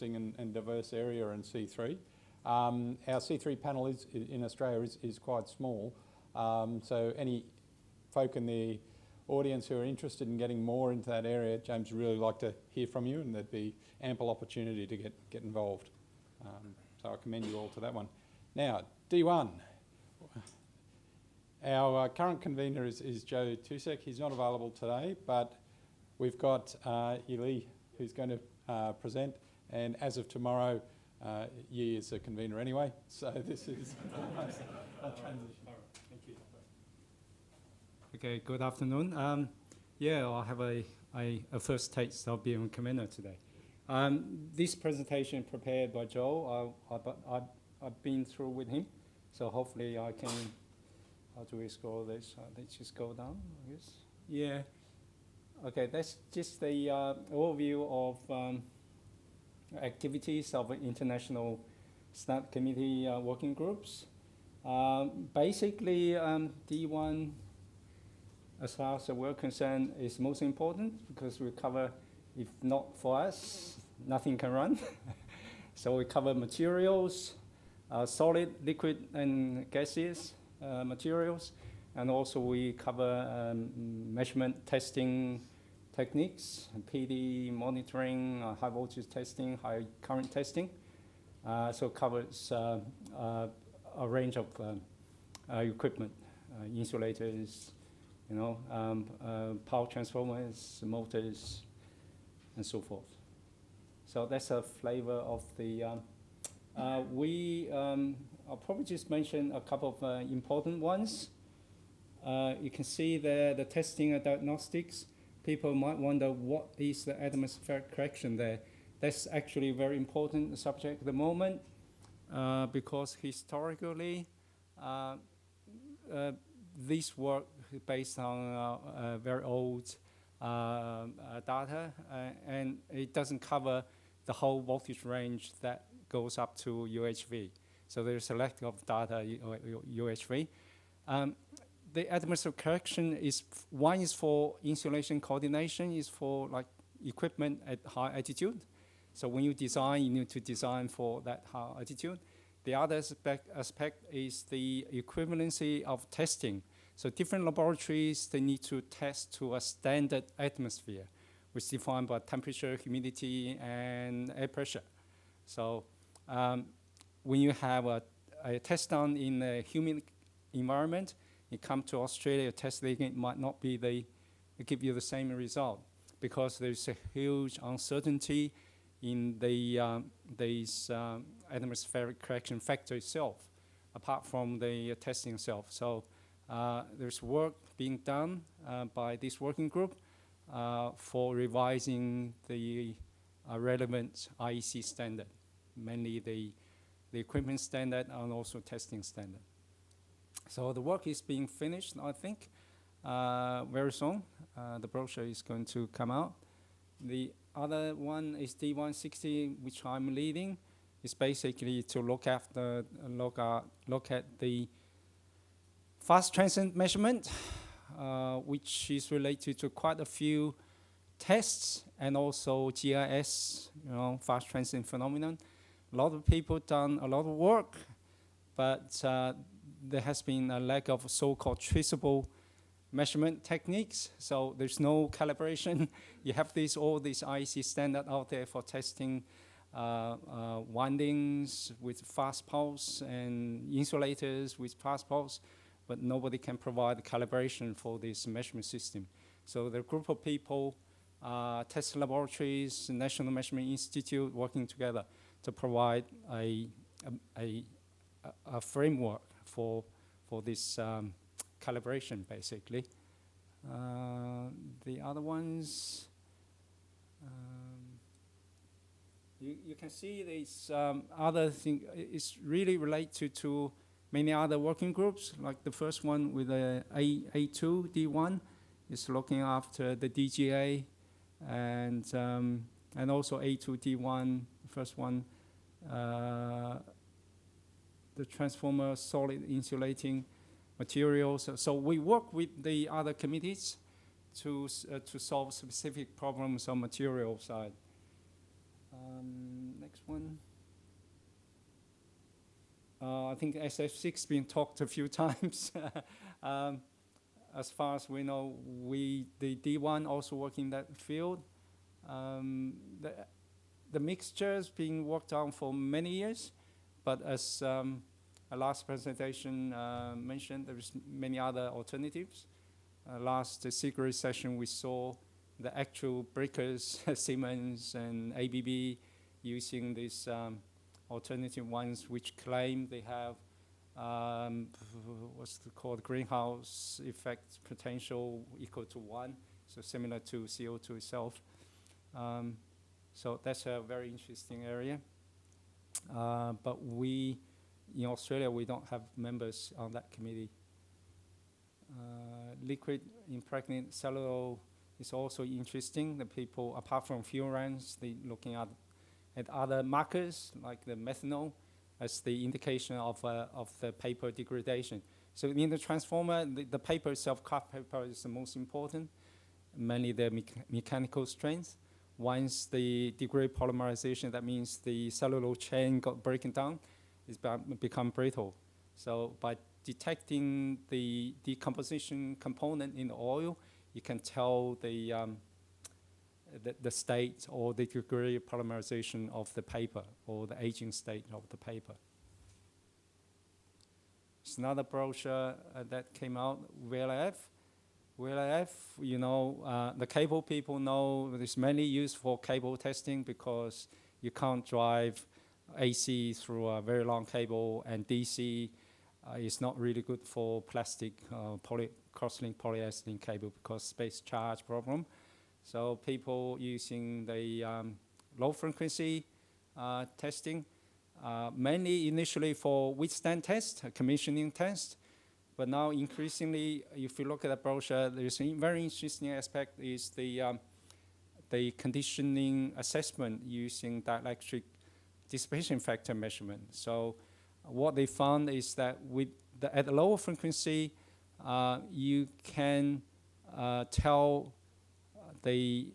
and diverse area in C3. Our C3 panel in Australia is quite small, so any folk in the audience who are interested in getting more into that area, James would really like to hear from you, and there'd be ample opportunity to get involved. So I commend you all to that one. Now, D1. Our current convener is Joe Tusek. He's not available today, but we've got Eli, who's going to present, and as of tomorrow, Yi is a convener anyway, so this is a transition. Thank you. Okay, good afternoon. Yeah, I'll have a first taste of being a convener today. This presentation prepared by Joe, I've been through with him, so hopefully I can, how do we scroll this? Let's just go down, I guess. Yeah. Okay, that's just the overview of activities of international SNAP committee working groups. Basically, D1, as far as we're concerned, is most important because we cover, if not for us, nothing can run. So we cover materials, solid, liquid, and gaseous materials, and also we cover measurement testing techniques, PD monitoring, high voltage testing, high current testing. So it covers a range of equipment, insulators, power transformers, motors, and so forth. So that's a flavor of the, I'll probably just mention a couple of important ones. You can see there the testing and diagnostics. People might wonder what is the atmospheric correction there. That's actually a very important subject at the moment because historically this work is based on very old data and it doesn't cover the whole voltage range that goes up to UHV. So there's a lack of data UHV. The atmospheric correction is, one is for insulation coordination, is for like equipment at high altitude. So when you design, you need to design for that high altitude. The other aspect is the equivalency of testing. So different laboratories, they need to test to a standard atmosphere, which is defined by temperature, humidity, and air pressure. So when you have a test done in a humid environment, you come to Australia, testing it might not be give you the same result because there's a huge uncertainty in the atmospheric correction factor itself, apart from the testing itself. So there's work being done by this working group for revising the relevant IEC standard, mainly the equipment standard and also testing standard. So the work is being finished, I think, very soon. The brochure is going to come out. The other one is D160, which I'm leading. It's basically to look at the fast transit measurement, which is related to quite a few tests and also GIS, fast transit phenomenon. A lot of people done a lot of work, but there has been a lack of so-called traceable measurement techniques. So there's no calibration. You have all these IEC standard out there for testing windings with fast pulse and insulators with fast pulse, but nobody can provide calibration for this measurement system. So the group of people, test laboratories, National Measurement Institute, working together to provide a framework for this calibration, basically. The other ones, you can see this other thing is really related to many other working groups, like the first one with the A2, D1, is looking after the DGA, and also A2, D1, first one, the transformer solid insulating materials. So we work with the other committees to solve specific problems on material side. Next think SF6 been talked a few times. As far as we know, the D1 also work in that field. The mixture has been worked on for many years, but as a last presentation mentioned, there's many other alternatives. Last CIGRE session, we saw the actual breakers, Siemens and ABB, using these alternative ones which claim they have what's it called, greenhouse effect potential equal to 1, so similar to CO2 itself. So that's a very interesting area. But we, in Australia, we don't have members on that committee. Liquid impregnate cellulose is also interesting. The people, apart from furans, they looking at other markers like the methanol as the indication of the paper degradation. So in the transformer, the paper itself, kraft paper, is the most important, mainly the mechanical strength. Once the degrade polymerization, that means the cellulose chain got broken down, it's become brittle. So by detecting the decomposition component in the oil, you can tell the state or the degree of polymerization of the paper or the aging state of the paper. It's another brochure that came out, VLF. VLF, you know, the cable people know it's mainly used for cable testing because you can't drive AC through a very long cable, and DC is not really good for plastic cross-link polyethylene cable because space charge problem. So people using the low frequency testing, mainly initially for withstand test, commissioning test, but now increasingly, if you look at the brochure, there's a very interesting aspect is the conditioning assessment using dielectric dissipation factor measurement. So what they found is that at a lower frequency, you can tell the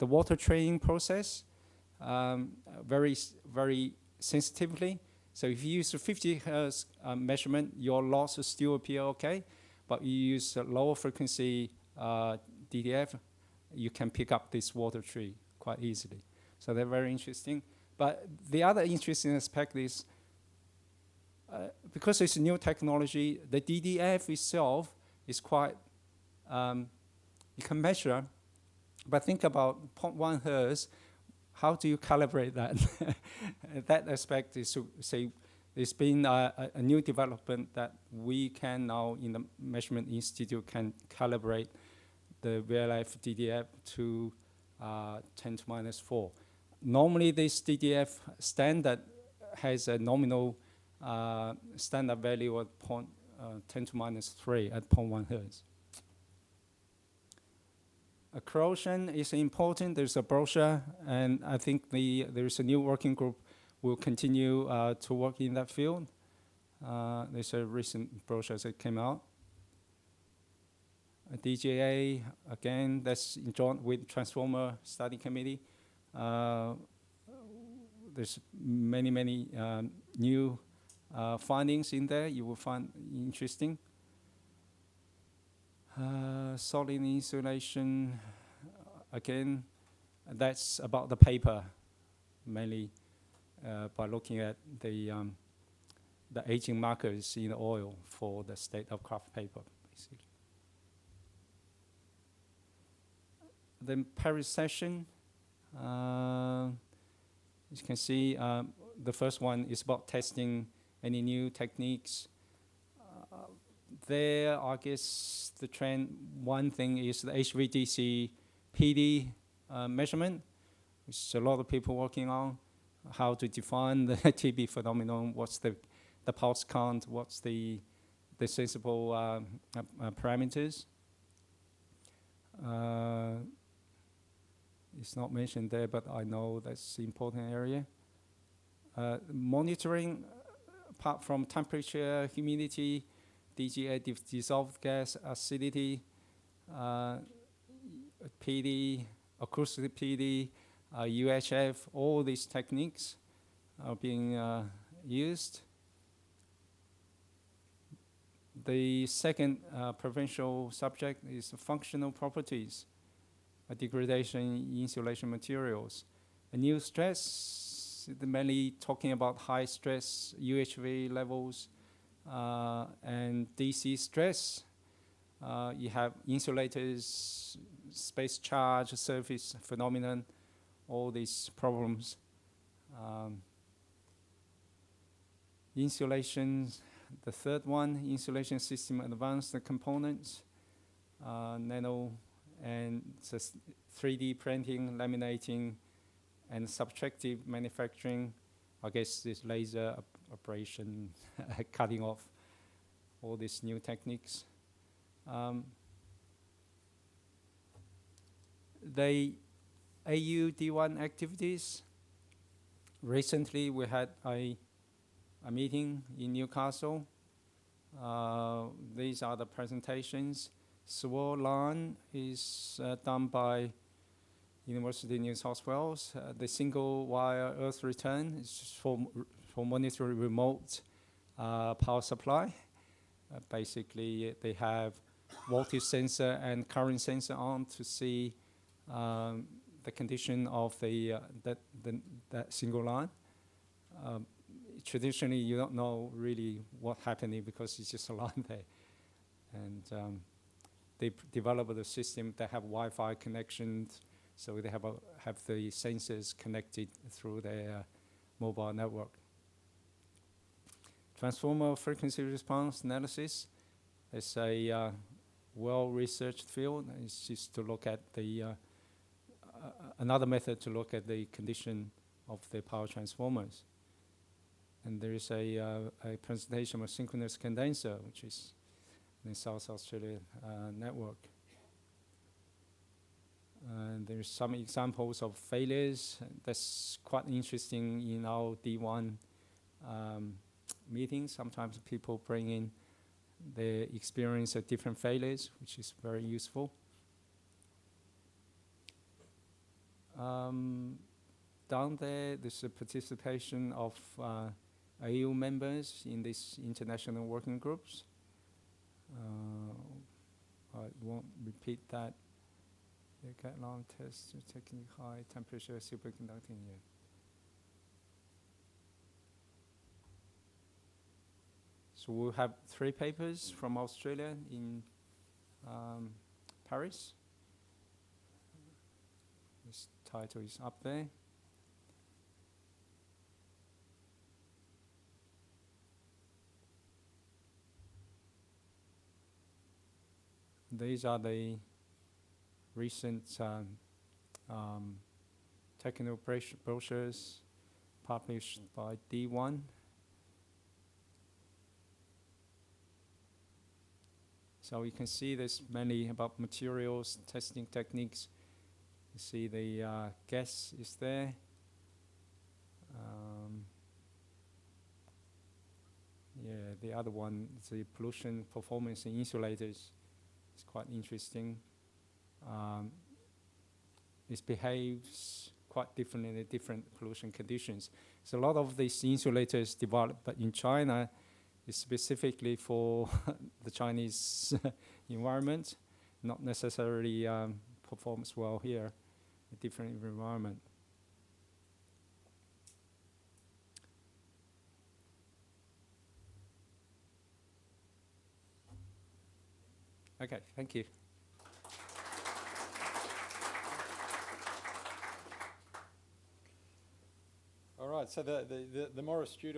water training process very sensitively. So if you use a 50 Hertz measurement, your loss will still appear okay, but you use a lower frequency DDF, you can pick up this water tree quite easily. So they're very interesting. But the other interesting aspect is, because it's a new technology, the DDF itself is quite, you can measure, but think about 0.1 Hertz, how do you calibrate that? That aspect is to say, there's been a new development that we can now in the Measurement Institute can calibrate the VLF DDF to 10 to minus 4. Normally this DDF standard has a nominal standard value of 10 to minus 3 at 0.1 Hertz. Corrosion is important. There's a brochure, and I think there's a new working group will continue to work in that field. There's a recent brochure that came out. DGA, again, that's joined with Transformer Study Committee. There's many new findings in there you will find interesting. Solid insulation, again, that's about the paper, mainly by looking at the aging markers in the oil for the state of kraft paper, basically. The Paris session, as you can see, the first one is about testing any new techniques. There, I guess the trend, one thing is the HVDC PD measurement, which a lot of people working on, how to define the TB phenomenon, what's the pulse count, what's the sensible parameters. It's not mentioned there, but I know that's an important area. Monitoring, apart from temperature, humidity, DGA, dissolved gas, acidity, PD, acoustic PD, UHF, all these techniques are being used. The second provincial subject is functional properties, degradation in insulation materials. A new stress, mainly talking about high stress UHV levels and DC stress. You have insulators, space charge, surface phenomenon, all these problems. Insulation, the third one, insulation system advanced components, nano and 3D printing, laminating, and subtractive manufacturing. I guess this laser operation, cutting off, all these new techniques. The AU D1 activities. Recently, we had a meeting in Newcastle. These are the presentations. SWOLAN is done by University of New South Wales. The single wire earth return is for monitoring remote power supply. Basically, they have voltage sensor and current sensor on to see the condition of that single line. Traditionally, you don't know really what's happening because it's just a line there. And they developed a system that have Wi-Fi connections, so they have the sensors connected through their mobile network. Transformer frequency response analysis is a well-researched field. It's just to look at the another method to look at the condition of the power transformers. And there is a presentation of synchronous condenser, which is in South Australia network. And there's some examples of failures. That's quite interesting in our D1 meetings. Sometimes people bring in the experience of different failures, which is very useful. Down there, there's a participation of AU members in these international working groups. I won't repeat that. You get long tests, taking high temperature superconducting. Yeah. So we'll have 3 papers from Australia in Paris. This title is up there. These are the recent technical brochures published by D1. So you can see there's many about materials, testing techniques. You see the gas is there. The other one is the pollution performance in insulators. It's quite interesting. It behaves quite differently in the different pollution conditions. So a lot of these insulators developed, but in China, is specifically for the Chinese environment, not necessarily performs well here, a different environment. Okay, thank you. All right, so the more astute